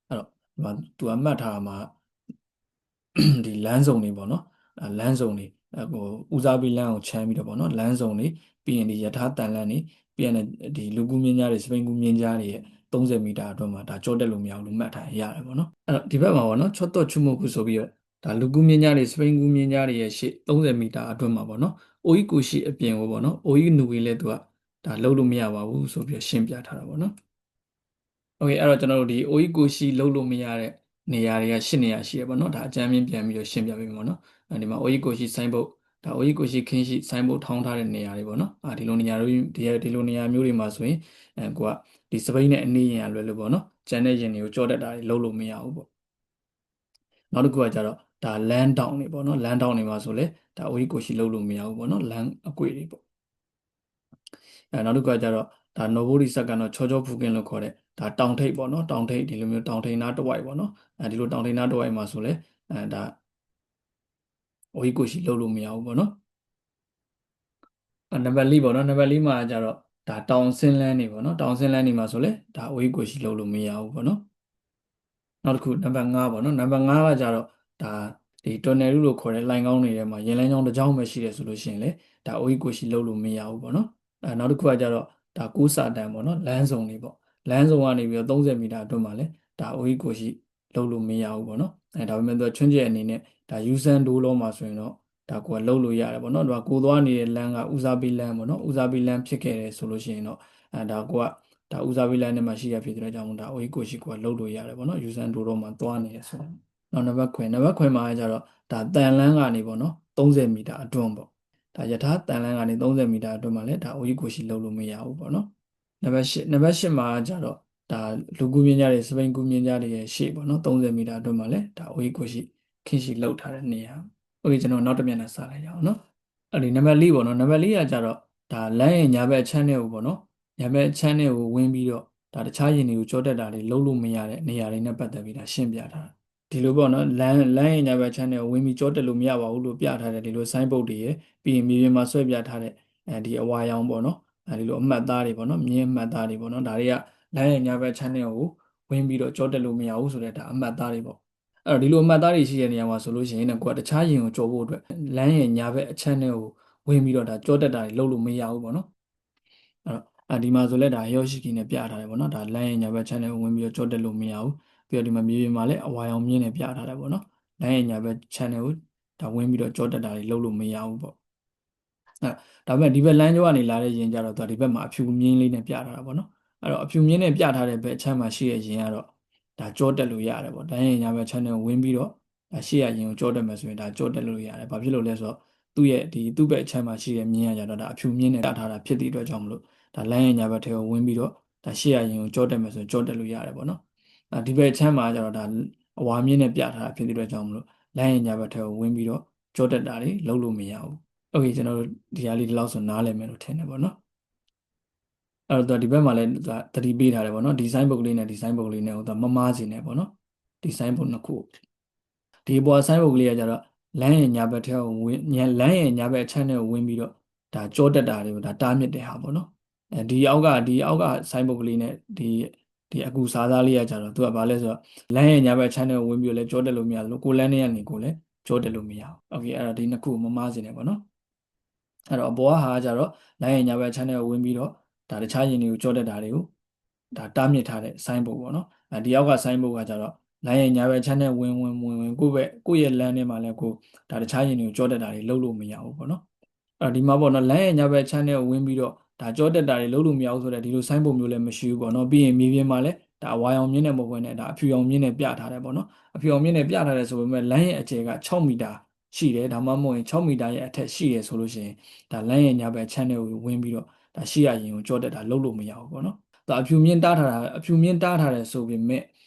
အဲ့တော့ဒီမှာသူကမှတ်ထားမှာဒီလမ်းစုံတွေပေါ့နော်လမ်းစုံတွေဟိုဦးစားပေးလမ်းကိုချမ်းပြီးတော့ပေါ့နော်လမ်းစုံတွေပြီးရင်ဒီယထာတန်လန်းတွေပြီးရင်ဒီလူကူးမြညာတွေစပိန်ကူးမြညာတွေရဲ့30မီတာအတွန်းမှာဒါကြောတက်လို့မရဘူးလို့မှတ်ထားရတယ်ပေါ့နော်အဲ့တော့ဒီဘက်မှာပေါ့နော်ချော့တော့ချုမိုကူဆိုပြီးတော့ဒါလူကူးမြညာတွေစပိန်ကူးမြညာတွေရဲ့ရှေ့30မီတာအတွန်းမှာပေါ့နော်အိုကြီးကိုရှိအပြင်ကိုပေါ့နော်အိုကြီးနူကြီးလဲသူကဒါလုံးလို့မရပါဘူးဆိုပြီးရှင်းပြထားတာပေါ့နော်โอเคအဲ့တော့ကျွန်တော်တို့ဒီ OE ကိုရှိလုံးလို့မရတဲ့နေရာတွေက8နေရာရှိရပါတော့ဒါအကြမ်းမြင်ပြန်ပြီးတော့ရှင်းပြပေးမယ်ပေါ့နော်အဲဒီမှာ OE ကိုရှိဆိုင်းဘုတ်ဒါ OE ကိုရှိခင်းရှိဆိုင်းဘုတ်ထောင်းထားတဲ့နေရာတွေပေါ့နော်ဒီလိုနေရာတွေဒီလိုနေရာမျိုးတွေမှာဆိုရင်ကိုကဒီစပိန်နဲ့အနည်းရင်ရလွယ်လို့ပေါ့နော်ကျန်တဲ့ရင်တွေကိုကြောတက်တာတွေလုံးလို့မရဘူးပေါ့ နောက်တစ်ခုကကြတော့ဒါလမ်းတောင်တွေပေါ့နော်လမ်းတောင်တွေမှာဆိုလဲဒါအိုကြီးကိုရှိလုပ်လို့မရဘူးပေါ့နော်လမ်းအကွေ့တွေပေါ့နောက်တစ်ခုကကြတော့ဒါနိုဘိုဒီဆက်ကတော့ချောချောဖူကင်လို့ခေါ်တဲ့ဒါတောင်ထိပ်ပေါ့နော်တောင်ထိပ်ဒီလိုမျိုးတောင်ထိပ်နားတစ်ဝိုက်ပေါ့နော်ဒီလိုတောင်ထိပ်နားတစ်ဝိုက်မှာဆိုလဲဒါအိုကြီးကိုရှိလုပ်လို့မရဘူးပေါ့နော်နံပါတ်4ပေါ့နော်နံပါတ်4မှာကြတော့ဒါတောင်ဆင်းလန်းနေပေါ့နော်တောင်ဆင်းလန်းနေမှာဆိုလဲဒါအိုကြီးကိုရှိလုပ်လို့မရဘူးပေါ့နော်နောက်တစ်ခုနံပါတ်5ပေါ့နော်နံပါတ်5ကကြတော့ဒါဒီတော်နယ်လူလို့ခေါ်တဲ့လိုင်ကောင်းတွေထဲမှာရင်လန်းချောင်းတစ်ချောင်းပဲရှိတယ်ဆိုလို့ရှိရင်လေဒါအိုကြီးကိုရှိလုပ်လို့မရဘူးပေါ့နော်နောက်တစ်ခုကကြတော့ဒါကူးစာတန်ပေါ့နော်လမ်းစုံတွေပေါ့လမ်းစုံကနေပြီးတော့30မီတာအတွင်းမှာလေဒါအိုကြီးကိုရှိလုပ်လို့မရဘူးပေါ့နော်ဒါပေမဲ့သူချွန်းကျက်အနေနဲ့ဒါယူဆန်ဒိုးလုံးမှာဆိုရင်တော့ဒါကိုကလုပ်လို့ရတယ်ပေါ့နော်ဒါကိုသွားနေတဲ့လမ်းကဦးစားပေးလမ်းပေါ့နော်ဦးစားပေးလမ်းဖြစ်ခဲ့တယ်ဆိုလို့ရှိရင်တော့ဒါကိုကဒါဦးစားပေးလမ်းထဲမှာရှိရဖြစ်တဲ့ကြောင့်ဒါအိုကြီးကိုရှိကိုကလုပ်လို့ရတယ်ပေါ့နော်ယူဆန်ဒိုးလုံးမှာသွားနေတယ်ဆိုတော့နောက်နံပါတ်ခွဲမှာကျတော့ဒါတန်လန်းကနေပေါ့နော်30မီတာအတွန်းပေါ့ဒါယထာတန်လန်းကနေ30မီတာအတွန်းမှာလည်းဒါအိုကြီးကိုရှိလုပ်လို့မရဘူးပေါ့နော်နံပါတ်8မှာကျတော့ဒါလူကူးမြင့်ကြတဲ့စပိန်ကူးမြင့်ကြတဲ့ရှေ့ပေါ့နော်30မီတာအတွန်းမှာလည်းဒါအိုကြီးကိုရှိခင်ရှိလောက်ထားတဲ့နေရာโอเคကျွန်တော်နောက်တစ်မျက်နှာစလိုက်ရအောင်နော်အဲ့ဒီနံပါတ်4ပေါ့နော်နံပါတ်4ကကျတော့ဒါလမ်းရဲ့ညာဘက်ချမ်းတဲ့ကိုပေါ့နော်ညာဘက်ချမ်းတဲ့ကိုဝင်ပြီးတော့ဒါတခြားယင်တွေကိုကြောတက်တာတွေလုံးလို့မရတဲ့နေရာတွေနဲ့ပတ်သက်ပြီးဒါရှင်းပြထားတာဒီလိုပေါ့နော်လမ်းရဲ့ညာဘက်ချမ်းတဲ့ကိုဝင်ပြီးကြောတက်လို့မရပါဘူးလို့ပြထားတဲ့ဒီလိုဆိုင်းဘုတ်တွေရပြီးရင်မြေပြင်မှာဆွဲပြထားတဲ့ဒီအဝါရောင်ပေါ့နော်ဒီလိုအမှတ်သားတွေပေါ့နော်မြင်းအမှတ်သားတွေပေါ့နော်ဒါတွေကလမ်းရဲ့ညာဘက်ချမ်းတဲ့ကိုဝင်ပြီးတော့ကြောတက်လို့မရဘူးဆိုတဲ့ဒါအမှတ်သားတွေပေါ့အဲ့တော့ဒီလိုအမှတ်သားတွေရှိတဲ့နေရာမှာဆိုလို့ရှိရင်ကိုကတခြားယင်ကိုကြောဖို့အတွက်လမ်းရဲ့ညာဘက်အချမ်းတဲ့ကိုဝင်ပြီးတော့ဒါကြောတက်တာတွေလုပ်လို့မရဘူးပေါ့နော်အဲ့တော့ဒီမှာဆိုလဲဒါရောရှိကီနဲ့ပြထားတယ်ပေါ့နော်ဒါလမ်းရဲ့ညာဘက်ချမ်းတဲ့ကိုဝင်ပြီးတော့ကြောတက်လို့မရဘူးပြီးတော့ဒီမှာမြေပြင်မှာလည်းအဝါရောင်မြင်းနဲ့ပြထားတယ်ပေါ့နော်လမ်းရဲ့ညာဘက်ချမ်းတဲ့ကိုဒါဝင်ပြီးတော့ကြောတက်တာတွေလုပ်လို့မရဘူးပေါ့ဒါပေမဲ့ဒီဘက်လမ်းကြောကနေလာတဲ့ယင်ကြတော့သူကဒီဘက်မှာအဖြူမြင်းလေးနဲ့ပြထားတာပေါ့နော်အဲ့တော့အဖြူမြင်းနဲ့ပြထားတဲ့ဘက်အချမ်းမှာရှိတဲ့ယင်ကတော့ဒါကြောတက်လို့ရတယ်ပေါ့လမ်းရဲ့ညာဘက်ချမ်းတဲ့ကိုဝင်ပြီးတော့ဒါရှေ့ရယင်ကိုကြောတက်မယ်ဆိုရင်ဒါကြောတက်လို့ရတယ်ဘာဖြစ်လို့လဲဆိုတော့သူ့ရဲ့သူ့ဘက်အချမ်းမှာရှိတဲ့မြင်းရကြတော့ဒါအဖြူမြင်းနဲ့ပြထားတာဖြစ်တဲ့အတွက်ကြောင့်မလို့ဒါလမ်းရဲ့ညာဘက်ထဲကိုဝင်ပြီးတော့ဒါရှေ့ရရင်ကိုကြောတက်မယ်ဆိုရင်ကြောတက်လို့ရတယ်ပေါ့နော်ဒီဘက်ချမ်းမှာကျတော့ဒါအဝါမြင့်နဲ့ပြထားတာဖြစ်တဲ့အတွက်ကြောင့်မလို့လမ်းရဲ့ညာဘက်ထဲကိုဝင်ပြီးတော့ကြောတက်တာတွေလုပ်လို့မရဘူးโอเคကျွန်တော်တို့ဒီဟာလေးဒီလောက်ဆိုနားလည်မယ်လို့ထင်တယ်ပေါ့နော်အဲ့တော့ဒီဘက်မှာလည်းသတိပေးထားတယ်ပေါ့နော်ဒီဇိုင်းဘုတ်ကလေးနဲ့ဒီဇိုင်းဘုတ်ကလေးနဲ့ဟိုမမားစီနေပေါ့နော်ဒီဇိုင်းဘုတ်နှစ်ခုဒီပေါ်ဆိုင်းဘုတ်ကလေးကကြတော့လမ်းရဲ့ညာဘက်ထဲကိုလမ်းရဲ့ညာဘက်အချမ်းထဲကိုဝင်ပြီးတော့ဒါကြောတက်တာတွေကိုဒါတားမြစ်တဲ့ဟာပေါ့နော်ဒီအောက်ကဆိုင်းဘုတ်ကလေးနဲ့ဒီအကူစားစားလေးကကြတော့သူကဘာလဲဆိုတော့လမ်းရဲ့ညာဘက်ချမ်းထဲကိုဝင်ပြီးတော့လဲကြောတက်လို့မရဘူးကိုလမ်းထဲကနေကိုလည်းကြောတက်လို့မရဘူးโอเคအဲ့တော့ဒီနှစ်ခုမမားစင်နေပေါ့နော်အဲ့တော့အပေါ်ကဟာကြတော့လမ်းရဲ့ညာဘက်ချမ်းထဲကိုဝင်ပြီးတော့ဒါတခြားယင်တွေကိုကြောတက်တာတွေကိုဒါတားမြစ်ထားတဲ့ဆိုင်းဘုတ်ပေါ့နော်ဒီအောက်ကဆိုင်းဘုတ်ကကြတော့လိုင်းရဲ့ညာဘက်ချမ်းနဲ့ဝင်ကိုယ့်ရဲ့လမ်းထဲမှာလည်းကိုဒါတခြားယင်တွေကိုကြောတက်တာတွေလုပ်လို့မရဘူးပေါ့နော်ဒီမှာပေါ့နော်လမ်းရဲ့ညာဘက်ချမ်းနဲ့ဝင်ပြီးတော့ဒါကြောတက်တာတွေလုပ်လို့မရဘူးဆိုတော့ဒီလိုဆိုင်းပုံမျိုးလည်းမရှိဘူးပေါ့နော်ပြီးရင်မြေပြင်မှာလည်းဒါအဝါရောင်မြင့်တဲ့မဟုတ်ဘဲနဲ့ဒါအဖြူရောင်မြင့်နဲ့ပြထားတယ်ပေါ့နော်အဖြူရောင်မြင့်နဲ့ပြထားတယ်ဆိုပေမဲ့လမ်းရဲ့အကျယ်က6မီတာရှိတယ်ဒါမှမဟုတ်ရင်6မီတာရဲ့အထက်ရှိတယ်ဆိုလို့ရှိရင်ဒါလမ်းရဲ့ညာဘက်ချမ်းနဲ့ဝင်ပြီးတော့ဒါရှိရရင်ကိုကြောတက်တာလုပ်လို့မရဘူးပေါ့နော်ဒါအဖြူမြင့်တားထားတာအဖြူမြင့်တားထားတယ်ဆိုပေမဲ့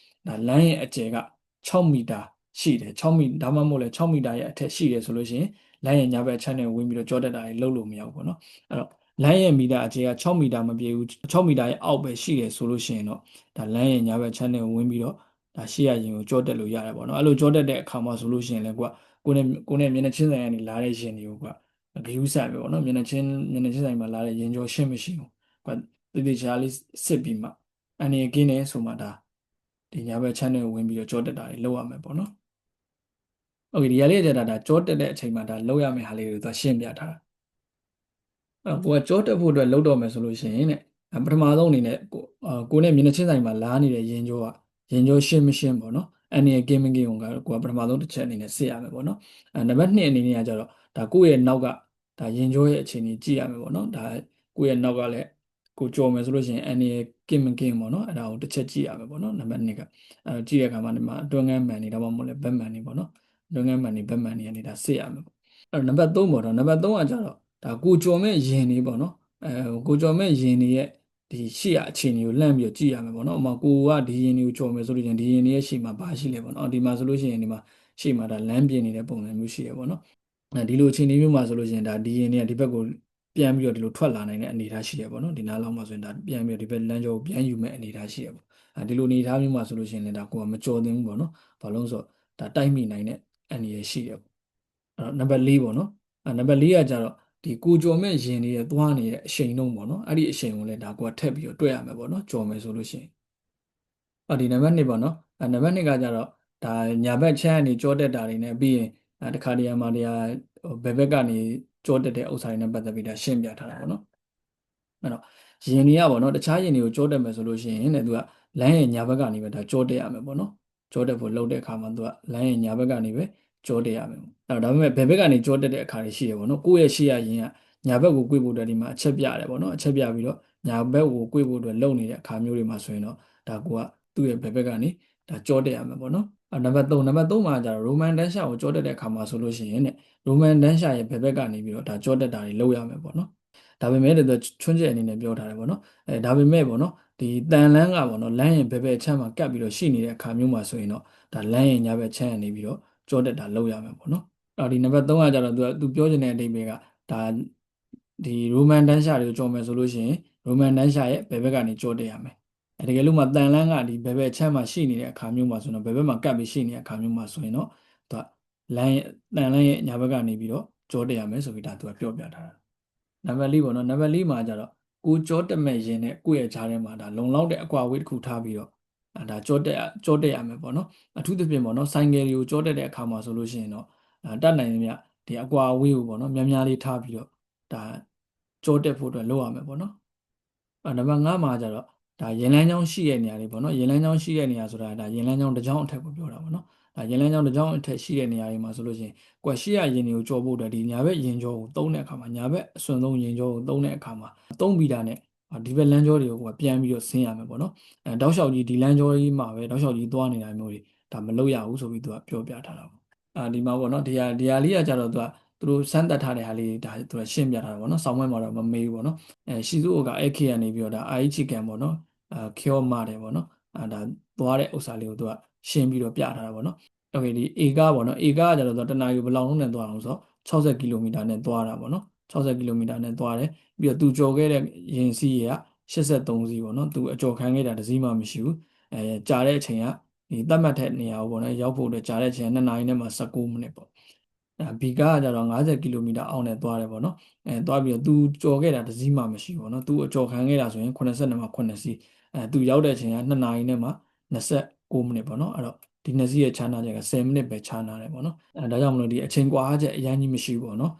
ဒါလမ်းရဲ့အကျယ်က6မီတာရှိတယ်6မီဒါမှမဟုတ်လည်း6မီတာရဲ့အထက်ရှိတယ်ဆိုလို့ရှိရင်လိုင်းရဲ့ညာဘက် channel ဝင်ပြီးတော့ကြောတက်တာတွေလုပ်လို့မရဘူးပေါ့နော်အဲ့တော့လိုင်းရဲ့မီတာအကျယ်က6မီတာမပြည့်ဘူး6မီတာရဲ့အောက်ပဲရှိတယ်ဆိုလို့ရှိရင်တော့ဒါလိုင်းရဲ့ညာဘက် channel ဝင်ပြီးတော့ဒါရှေ့ရရင်ကိုကြောတက်လို့ရတယ်ပေါ့နော်အဲ့လိုကြောတက်တဲ့အခါမှာဆိုလို့ရှိရင်လည်းကိုနဲ့မျက်နှာချင်းဆိုင်ကနေလာတဲ့ရင်တွေကိုဂယူးဆိုင်ပဲပေါ့နော်မျက်နှာချင်းဆိုင်မှာလာတဲ့ရင်ကြောရှင်းမရှိဘူးတည်တည်ချာလေးစစ်ပြီးမှအနေကင်းနေဆိုမှဒါဒီညာဘက် channel ဝင်ပြီးတော့ကြောတက်တာတွေလုပ်ရမယ်ပေါ့နော်โอเคဒီရလေးဒါကြောတက်တဲ့အချိန်မှာဒါလုပ်ရမယ့်ဟာလေးတွေကိုသူရှင်းပြထားတာကိုကကြောတက်ဖို့အတွက်လုပ်တော့မယ်ဆိုလို့ရှိရင်တဲ့ပထမဆုံးအနေနဲ့ကိုနဲ့မျက်နှာချင်းဆိုင်မှာလာနေတဲ့ရင်ကြောရှင်းမရှင်းပေါ့နော်အနေကင်းမကင်းကိုကပထမဆုံးတစ်ချက်အနေနဲ့စစ်ရမယ်ပေါ့နော်နံပါတ်2အနေနဲ့ကကြတော့ဒါကိုယ့်ရဲ့နောက်ကဒါရင်ကြောရဲ့အခြေအနေကြည့်ရမယ်ပေါ့နော်ဒါကိုယ့်ရဲ့နောက်ကလည်းကိုကြော်မယ်ဆိုလို့ရှိရင်အနေကင်းမကင်းပေါ့နော်အဲ့ဒါကိုတစ်ချက်ကြည့်ရမယ်ပေါ့နော်နံပါတ်2ကကြည့်တဲ့အခါမှာဒီမှာအတွင်းငန်းမှန်နေဒါမှမဟုတ်လည်းဘက်မှန်နေပေါ့နော်အတွင်းငန်းမှန်နေဘက်မှန်နေကနေဒါစစ်ရမယ်ပေါ့အဲ့နံပါတ်3ပေါ့နော်နံပါတ်3ကကြတော့ဒါကိုကြော်မဲ့ယင်နေပေါ့နော်ကိုကြော်မဲ့ယင်နေရဲ့ဒီရှေ့အခြေအနေကိုလှမ်းပြီးတော့ကြည့်ရမယ်ပေါ့နော်ဥပမာကိုကဒီယင်တွေကိုကြော်မယ်ဆိုလို့ရှိရင်ဒီယင်တွေရဲ့ရှေ့မှာဘာရှိလဲပေါ့နော်ဒီမှာဆိုလို့ရှိရင်ဒီမှာ ရှေ့မှာဒါလမ်းပြင်နေတဲ့ပုံစံမျိုးရှိရပေါ့နော်ဒီလိုအခြေအနေမျိုးမှာဆိုလို့ရှိရင်ဒါဒီရင်တွေကဒီဘက်ကိုပြန်ပြီးတော့ဒီလိုထွက်လာနိုင်တဲ့အနေအထားရှိရပေါ့နော်ဒီနားလောက်မှာဆိုရင်ဒါပြန်ပြီးတော့ဒီဘက်လမ်းကြောကိုပြန်ယူမဲ့အနေအထားရှိရပေါ့ဒီလိုအနေအထားမျိုးမှာဆိုလို့ရှိရင်လည်းဒါကိုကမကြော်သင့်ဘူးပေါ့နော်ဘာလို့ဆိုတော့ဒါတိုက်မိနိုင်တဲ့အနေရရှိရပေါ့အဲ့တော့နံပါတ်4ပေါ့နော်နံပါတ်4ကကြတော့ဒီကိုကြော်မဲ့ရင်တွေရဲ့သွားနေတဲ့အရှိန်နှုန်းပေါ့နော်အဲ့ဒီအရှိန်ကိုလည်းဒါကိုကထက်ပြီးတော့တွေ့ရမယ်ပေါ့နော်ကြော်မယ်ဆိုလို့ရှိရင်ဒီနံပါတ်2ပေါ့နော်နံပါတ်2ကကြတော့ဒါညာဘက်ချမ်းကနေကြောတက်တာတွေနဲ့ပြီးရင်တခါတရံမှာတရားဘယ်ဘက်ကနေကြောတက်တဲ့ဥစ္စာတွေနဲ့ပတ်သက်ပြီးဒါရှင်းပြထားတာပေါ့နော်အဲ့တော့ရင်တွေကပေါ့နော်တခြားရင်တွေကိုကြောတက်မယ်ဆိုလို့ရှိရင်တဲ့သူကလမ်းရဲ့ညာဘက်ကနေပဲဒါကြောတက်ရမယ်ပေါ့နော်ကြောတက်ဖို့လှုပ်တဲ့အခါမှာသူကလမ်းရဲ့ညာဘက်ကနေပဲကြောတက်ရမယ်ပေါ့အဲ့တော့ဒါပေမဲ့ဘယ်ဘက်ကနေကြောတက်တဲ့အခါတွေရှိရပေါ့နော်ကိုယ့်ရဲ့ရှေ့ရရင်ကညာဘက်ကို꿰ဖို့အတွက်ဒီမှာအချက်ပြရတယ်ပေါ့နော်အချက်ပြပြီးတော့ညာဘက်ကို꿰ဖို့အတွက်လှုပ်နေတဲ့အခါမျိုးတွေမှာဆိုရင်တော့ဒါကိုကသူ့ရဲ့ဘယ်ဘက်ကနေဒါကြောတက်ရမယ်ပေါ့နော်နံပါတ်3မှာကျတော့ရိုမန်တန်းရှာကိုကြောတက်တဲ့အခါမှာဆိုလို့ရှိရင်တဲ့ရိုမန်တန်းရှာရဲ့ဘယ်ဘက်ကနေပြီးတော့ဒါကြောတက်တာတွေလုပ်ရမယ်ပေါ့နော်ဒါပေမဲ့လည်းချွန်းချက်အနေနဲ့ပြောထားတယ်ပေါ့နော်ဒါပေမဲ့ပေါ့နော်ဒီတန်လန်းကပေါ့နော်လမ်းရင်ဘယ်ဘက်ချမ်းမှာကပ်ပြီးတော့ရှိနေတဲ့အခါမျိုးမှာဆိုရင်တော့ဒါလမ်းရင်ညာဘက်ချမ်းကနေပြီးတော့ကြောတက်တာလုပ်ရမယ်ပေါ့နော်ဒီနံပါတ်3ကကျတော့သူပြောချင်တဲ့အဓိပ္ပာယ်ကဒါဒီရိုမန်တန်းရှာတွေကိုကြော်မယ်ဆိုလို့ရှိရင်ရိုမန်တန်းရှာရဲ့ဘယ်ဘက်ကနေကြောတက်ရမယ်တကယ်လို့မှတန်လန်းကဒီဘယ်ဘက်ချမ်းမှာရှိနေတဲ့အခါမျိုးမှာဆိုတော့ဘယ်ဘက်မှာကပ်ပြီးရှိနေတဲ့အခါမျိုးမှာဆိုရင်တော့သူကလမ်းရဲ့တန်လန်းရဲ့ညာဘက်ကနေပြီးတော့ကြောတက်ရမယ်ဆိုပြီးဒါသူကပြောပြထားတာနံပါတ်4ပေါ့နော်နံပါတ်4မှာကျတော့ကိုကြောတက်မဲ့ရင်နဲ့ကိုယ့်ရဲ့ဂျားထဲမှာဒါလုံလောက်တဲ့အကွာအဝေးတစ်ခုထားပြီးတော့ဒါကြောတက်ရမယ်ပေါ့နော်အထူးသဖြင့်ပေါ့နော်ဆိုင်ကယ်တွေကိုကြောတက်တဲ့အခါမှာဆိုလို့ရှိရင်တော့တတ်နိုင်သမျှဒီအကွာအဝေးကိုပေါ့နော်များများလေးထားပြီးတော့ဒါကြောတက်ဖို့အတွက်လုပ်ရမယ်ပေါ့နော်နံပါတ်5မှာကျတော့ဒါရင်လန်းချောင်းရှိတဲ့နေရာလေးပေါ့နော်ရင်လန်းချောင်းရှိတဲ့နေရာဆိုတာဒါရင်လန်းချောင်းတစ်ကြောင်းအထက်ကိုပြောတာပေါ့နော်ဒါရင်လန်းချောင်းတစ်ကြောင်းအထက်ရှိတဲ့နေရာတွေမှာဆိုလို့ရှိရင်ကွက်ရှိရရင်တွေကိုကြော်ဖို့အတွက်ဒီညာဘက်ရင်ကြောကိုသုံးတဲ့အခါမှာညာဘက်အစွန်ဆုံးရင်ကြောကိုသုံးတဲ့အခါမှာသုံးပြီးတာနဲ့ဒီဘက်လမ်းကြောတွေကိုပြန်ပြီးတော့ဆင်းရမယ်ပေါ့နော်တောက်လျှောက်ကြီးဒီလမ်းကြောကြီးမှာပဲတောက်လျှောက်ကြီးသွားနေတာမျိုးတွေဒါမလုပ်ရဘူးဆိုပြီးသူကပြောပြထားတာပေါ့ဒီမှာပေါ့နော်ဒီဟာလေးကကြတော့သူတို့စမ်းသပ်ထားတဲ့ဟာလေးဒါသူကရှင်းပြထားတာပေါ့နော်ဆောင်းဝဲမှာတော့မမေးဘူးပေါ့နော်ရှီဇူအိုကAKကနေပြီးတော့ဒါ IH ကန်ပေါ့နော်ခောမာတယ်ပေါ့နော်ဒါသွားတဲ့ဥစ္စာလေးကိုသူကရှင်းပြီးတော့ပြထားတာပေါ့နော်โอเคဒီဧကပေါ့နော်ဧကကကျတော့တနာရီဘယ်လောက်လုံးနဲ့သွားအောင်ဆိုတော့60ကီလိုမီတာနဲ့သွားတာပေါ့နော်60ကီလိုမီတာနဲ့သွားတယ်ပြီးတော့သူကြော်ခဲ့တဲ့ရင်စီးရ83စီးပေါ့နော်သူအကြော်ခံခဲ့တာတစ်စီးမှမရှိဘူးကြာတဲ့အချိန်ကဒီသတ်မှတ်တဲ့နေရာကိုပေါ့နော်ရောက်ဖို့အတွက်ကြာတဲ့အချိန်က2နာရီနဲ့မှ19မိနစ်ပေါ့ဘီကားကကျတော့50ကီလိုမီတာအောက်နဲ့သွားတယ်ပေါ့နော်သွားပြီးတော့သူကြော်ခဲ့တာတစ်စီးမှမရှိဘူးပေါ့နော်သူအကြော်ခံခဲ့တာဆိုရင်82မှာ9စီးသူရောက်တဲ့အချိန်က2နာရီနဲ့မှ29မိနစ်ပေါ့နော်အဲ့တော့ဒီနှစ်စီးရဲ့ခြားနာချက်က10မိနစ်ပဲခြားနာတယ်ပေါ့နော်ဒါကြောင့်မလို့ဒီအချိန်ကွာချက်အရင်ကြီးမရှိဘူးပေါ့နော်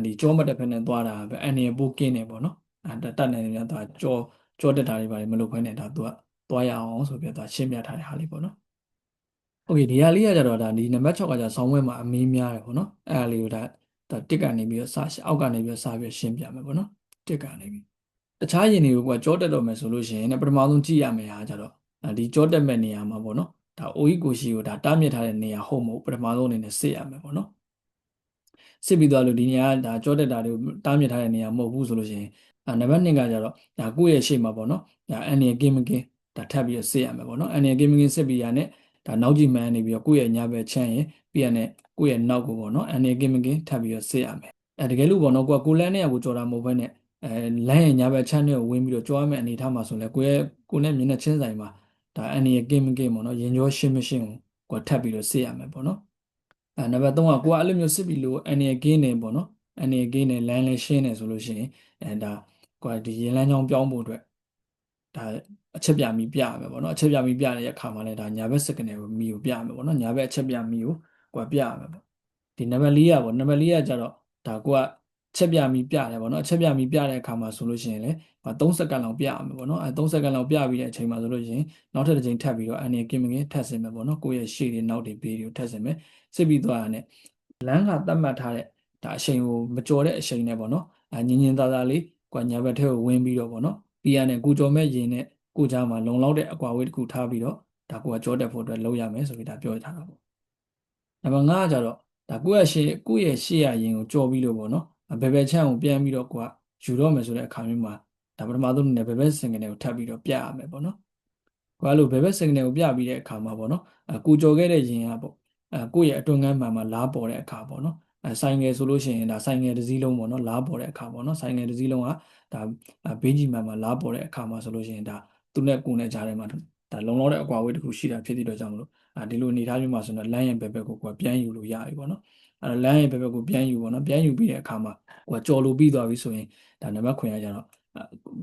ဒီကြောမတက်ဖက်နဲ့သွားတာပဲအန်ရပိုးကင်းတယ်ပေါ့နော်တတ်နိုင်တယ်များသွားကြောတက်တာတွေပါမလုပ်ဖက်နဲ့ဒါသူကသွားရအောင်ဆိုပြီးတော့ရှင်းပြထားတဲ့ဟာလေးပေါ့နော်โอเคဒီဟာလေးကကြတော့ဒါဒီနံပါတ်6ကကြဆောင်းဝဲမှာအမေးများတယ်ပေါ့နော်အဲ့ဒါလေးကိုဒါတစ်ကနေပြီးတော့အောက်ကနေပြီးတော့စပြီးရှင်းပြမယ်ပေါ့နော်တစ်ကနေပြီးတခြားယင်တွေကိုကြောတက်တော့မယ်ဆိုလို့ရှိရင်ပထမဆုံးကြည့်ရမယ်ဟာကြတော့ဒီကြောတက်မဲ့နေရာမှာပေါ့နော်ဒါအိုဤကိုရှိကိုဒါတားမြစ်ထားတဲ့နေရာဟုတ်မဟုတ်ပထမဆုံးအနေနဲ့စစ်ရမယ်ပေါ့နော်စစ်ပြီးသွားလို့ဒီနေရာကဒါကြောတက်တာတွေကိုတားမြစ်ထားတဲ့နေရာမဟုတ်ဘူးဆိုလို့ရှိရင်နံပါတ်2ကကြတော့ဒါကိုယ့်ရဲ့ရှေ့မှာပေါ့နော်ဒါအန်ရကင်းမကင်းဒါထပ်ပြီးစစ်ရမယ်ပေါ့နော်အန်ရကင်းမကင်းစစ်ပြီးရတဲ့ဒါနောက်ကြည့်မှန်းနေပြီးတော့ကိုယ့်ရဲ့ညာဘက်ချမ်းရင်ပြီးရတဲ့ကိုယ့်ရဲ့နောက်ကိုပေါ့နော်အန်ရကင်းမကင်းထပ်ပြီးစစ်ရမယ်တကယ်လို့ပေါ့နော်ကိုလန်းနဲ့ကိုကြော်တာမဟုတ်ဘဲနဲ့လမ်းရဲ့ညာဘက်ချမ်းတွေကိုဝင်ပြီးတော့ကြောရမယ့်အနေအထားမှာဆိုလဲကိုနဲ့မျက်နှာချင်းဆိုင်မှာဒါအန်ရကင်းမကင်းပေါ့နော်ရင်ကြောရှင်းမရှင်းကိုထပ်ပြီးတော့စစ်ရမယ်ပေါ့နော်နံပါတ်3ကကိုကအဲ့လိုမျိုးစစ်ပြီးလို့အန်ရကင်းနေပေါ့နော်အန်ရကင်းနေလမ်းလေးရှင်းနေဆိုလို့ရှိရင်ဒါကိုကဒီရင်လမ်းချောင်းပြောင်းဖို့အတွက်ဒါအချက်ပြမီပြရမယ်ပေါ့နော်အချက်ပြမီပြတဲ့အခါမှာလည်းဒါညာဘက်စကနေကိုမီကိုပြရမယ်ပေါ့နော်ညာဘက်အချက်ပြမီကိုပြရမယ်ပေါ့ဒီနံပါတ်4ကပေါ့နံပါတ်4ကကြတော့ဒါကိုကချက်ပြမီပြတယ်ပေါ့နော်အချက်ပြမီပြတဲ့အခါမှာဆိုလို့ရှိရင်လေ3စက္ကန့်လောက်ပြရမယ်ပေါ့နော်3စက္ကန့်လောက်ပြပြီးတဲ့အချိန်မှာဆိုလို့ရှိရင်နောက်ထပ်တစ်ချိန်ထပ်ပြီးတော့အန်ရကင်းမကင်းထပ်ဆင်မယ်ပေါ့နော်ကိုယ့်ရဲ့ရှေ့တွေနောက်တွေဘေးတွေကိုထပ်ဆင်မယ်စစ်ပြီးသွားရတဲ့လမ်းကသတ်မှတ်ထားတဲ့ဒါအချိန်ကိုမကျော်တဲ့အချိန်နဲ့ပေါ့နော်ညင်ညင်သာသာလေးကိုညာဘက်ထဲကိုဝင်ပြီးတော့ပေါ့နော်ပြီးရတဲ့ကိုကျော်မဲ့ရင်နဲ့ကိုကြားမှာလုံလောက်တဲ့အကွာအဝေးတစ်ခုထားပြီးတော့ဒါကိုကကြောတက်ဖို့အတွက်လုပ်ရမယ်ဆိုပြီးဒါပြောထားတာပေါ့နံပါတ်5ကကြတော့ဒါကိုယ့်ရဲ့ရှေ့ရရင်ကိုကြော်ပြီးလို့ပေါ့နော်ဘယ်ချမ်းကိုပြန်ပြီးတော့ကိုကယူတော့မယ်ဆိုတဲ့အခါမျိုးမှာဒါပထမဆုံးအနေနဲ့ဘယ်စင်ကနေကိုထပ်ပြီးတော့ပြရမယ်ပေါ့နော်ကိုကလို့ဘယ်စင်ကနေကိုပြပြီးတဲ့အခါမှာပေါ့နော်ကိုကြော်ခဲ့တဲ့ရင်ကပေါ့ ကိုယ့်ရဲ့အတွင်းကမ်းမှန်မှာလားပေါ်တဲ့အခါပေါ့နော်ဆိုင်ငယ်ဆိုလို့ရှိရင်ဒါဆိုင်ငယ်တစ်စီးလုံးပေါ့နော်လားပေါ်တဲ့အခါပေါ့နော်ဆိုင်ငယ်တစ်စီးလုံးကဒါဘေးကြီးမှန်မှာလားပေါ်တဲ့အခါမှာဆိုလို့ရှိရင်ဒါသူနဲ့ကိုယ်နဲ့ကြားထဲမှာဒါလုံလောက်တဲ့အကွာအဝေးတစ်ခုရှိတာဖြစ်တဲ့အတွက်ကြောင့်မလို့ဒီလိုအနေထားမျိုးမှာဆိုတော့လမ်းရဲ့ဘက်ဘက်ကိုကိုယ်ပြန်ယူလို့ရပြီပေါ့နော်လမ်းရဲ့ဘက်ဘက်ကိုပြန်ယူပေါ့နော်ပြန်ယူပြီးတဲ့အခါမှာကိုယ်ကြော်လို့ပြီးသွားပြီဆိုရင်ဒါနံပါတ်ခွင်ရကြတော့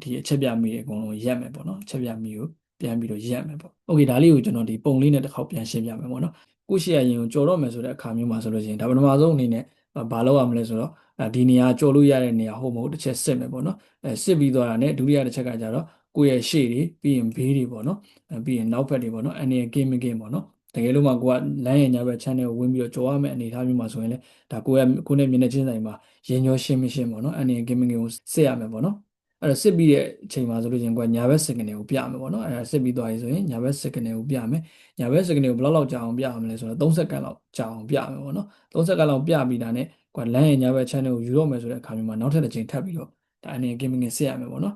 ဒီအချက်ပြမိတွေအကုန်လုံးရက်မယ်ပေါ့နော်အချက်ပြမိကိုပြန်ပြီးတော့ရက်မယ်ပေါ့โอเคဒါလေးကိုကျွန်တော်ဒီပုံလေးနဲ့တစ်ခေါက်ပြန်ရှင်းပြမယ်ပေါ့နော်ကိုရှိရရင်ကိုကြော်တော့မယ်ဆိုတဲ့အခါမျိုးမှာဆိုလို့ရှိရင်ဒါပထမဆုံးအနေနဲ့ဘာလုပ်ရမလဲဆိုတော့ဒီနေရာကြော်လို့ရတဲ့နေရာဟုတ်မဟုတ်တစ်ချက်စစ်မယ်ပေါ့နော်စစ်ပြီးသွားတာ ਨੇ ဒုတိယတစ်ချက်ကကြတော့ကိုယ့်ရဲ့ရှေ့တွေပြီးရင်ဘေးတွေပေါ့နော်ပြီးရင်နောက်ဘက်တွေပေါ့နော်အနေနဲ့ကင်းမကင်းပေါ့နော်တကယ်လို့မှကိုကလမ်းရဲ့ညာဘက် channel ကိုဝင်ပြီးတော့ကြော်ရမယ့်အနေအထားမျိုးမှာဆိုရင်လည်းဒါကိုနဲ့မျက်နှာချင်းဆိုင်မှာရင်ရောရှင်းမရှင်းပေါ့နော်အနေနဲ့ကင်းမကင်းကိုစစ်ရမယ်ပေါ့နော်အဲ့တော့စစ်ပြီးတဲ့အချိန်မှာဆိုလို့ချင်းကိုညာဘက် signal ကိုပြမယ်ပေါ့နော်အဲ့ဒါစစ်ပြီးသွားပြီဆိုရင်ညာဘက် signal ကိုပြမယ်ညာဘက် signal ကိုဘယ်လောက်ကြာအောင်ပြရမလဲဆိုတော့3စက္ကန့်လောက်ကြာအောင်ပြမယ်ပေါ့နော်3စက္ကန့်လောက်ပြပြီးတာ ਨੇ ကိုလမ်းရဲ့ညာဘက် channel ကိုယူတော့မယ်ဆိုတဲ့အခါမျိုးမှာနောက်ထပ်တစ်ချိန်ထပ်ပြီးတော့ဒါအနေနဲ့ကင်းမကင်းစစ်ရမယ်ပေါ့နော်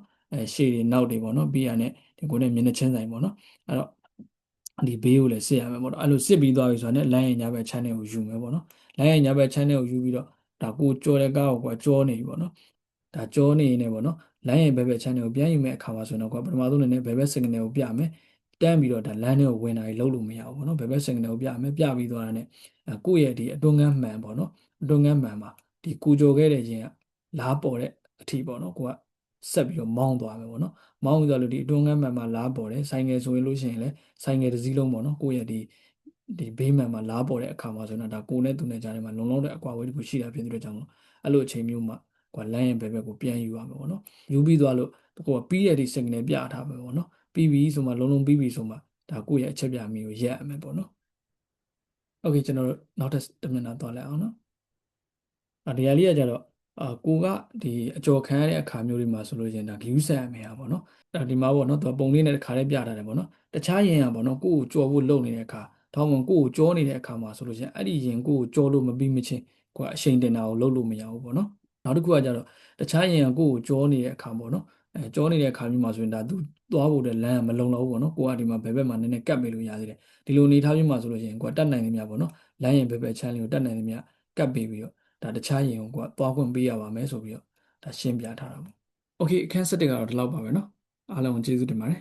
ရှေ့တွေနောက်တွေပေါ့နော်ပြီးရတဲ့ဒီကိုနဲ့မျက်နှာချင်းဆိုင်ပေါ့နော်အဲ့တော့ဒီဘေးကိုလည်းစစ်ရမယ်ပေါ့နော်အဲ့လိုစစ်ပြီးသွားပြီဆိုတော့ ਨੇ လမ်းရဲ့ညာဘက် channel ကိုယူမယ်ပေါ့နော်လမ်းရဲ့ညာဘက် channel ကိုယူပြီးတော့ဒါကိုကြော်တဲ့ကားကိုကြောနေပြီပေါ့နော်ဒါကြောနေနေပေါ့နော်လိုင်းရဲ့ဘယ်ဘက် channel ကိုပြန်ယူမဲ့အခါမှာဆိုတော့ပထမဆုံးအနေနဲ့ဘယ်ဘက် signal ကိုပြမယ်တန်းပြီးတော့ဒါလမ်းထဲကိုဝင်တာကြီးလုံးလို့မရဘူးပေါ့နော်ဘယ်ဘက် signal ကိုပြမယ်ပြပြီးသွားတာ ਨੇ ကိုယ့်ရဲ့ဒီအတွင်းကမ်းမှန်ပေါ့နော်အတွင်းကမ်းမှန်မှာဒီကိုကြောခဲ့တဲ့ရင်ကလားပေါ်တဲ့အထီပေါ့နော်ကိုကဆက်ပြီးတော့မောင်းသွားမယ်ပေါ့နော်မောင်းပြီးသွားလို့ဒီအတွင်းကမ်းမှန်မှာလားပေါ်တယ်ဆိုင်ငယ်ဆိုရင်လို့ရှိရင်လည်းဆိုင်ငယ်တစ်စီးလုံးပေါ့နော်ကိုယ့်ရဲ့ဒီဘေးမှန်မှာလားပေါ်တဲ့အခါမှာဆိုတော့ဒါကိုနဲ့သူနဲ့ကြားထဲမှာလုံလောက်တဲ့အကွာအဝေးတစ်ခုရှိတာဖြစ်တဲ့အတွက်ကြောင့်အဲ့လိုအချိန်မျိုးမှာကိုလမ်းရဲ့ဘက်ဘက်ကိုပြန်ယူရမယ်ပေါ့နော်ယူပြီးသွားလို့ကိုကပြီးရတဲ့ signal ပြထားမယ်ပေါ့နော်ပြီးပြီဆိုမှလုံးလုံးပြီးပြီဆိုမှဒါကိုယ့်ရဲ့အချက်ပြမီကိုရက်ရမယ်ပေါ့နော်โอเคကျွန်တော်တို့နောက်တစ်မျက်နှာသွားလိုက်အောင်နော်ဒီဟာလေးကကြတော့ကိုကဒီအကြော်ခံရတဲ့အခါမျိုးတွေမှာဆိုလို့ရှိရင်ဒါ view ဆက်ရမယ်ဟာပေါ့နော်ဒီမှာပေါ့နော်သူပုံလေးနဲ့တစ်ခါလေးပြထားတယ်ပေါ့နော်တခြားရင်ကပေါ့နော်ကိုကိုကြော်ဖို့လုပ်နေတဲ့အခါထောင်းမကိုကိုကြောနေတဲ့အခါမှာဆိုလို့ရှိရင်အဲ့ဒီရင်ကိုကိုကြောလို့မပြီးမချင်းကိုကအရှိန်တင်တာကိုလုပ်လို့မရဘူးပေါ့နော်နောက်တစ်ခုကကြတော့တခြားရင်ကကိုကိုကြောနေတဲ့အခါပေါ့နော်ကြောနေတဲ့အခါမျိုးမှာဆိုရင်ဒါသူသွားဖို့တဲ့လမ်းကမလုံလောက်ဘူးပေါ့နော်ကိုကဒီမှာဘယ်ဘက်မှာနည်းနည်းကတ်ပေးလို့ရသေးတယ်ဒီလိုအနေထားမျိုးမှာဆိုလို့ရှိရင်ကိုကတတ်နိုင်နေမြပေါ့နော်လမ်းရင်ဘယ်ဘက် channel ကိုတတ်နိုင်နေမြကတ်ပေးပြီးတော့ဒါတခြားရင်ကိုကသွားခွင့်ပေးရပါမယ်ဆိုပြီးတော့ဒါရှင်းပြထားတာပေါ့။ Okay အခန်း7ကတော့ဒီလောက်ပါပဲเนาะအားလုံးကျေးဇူးတင်ပါတယ်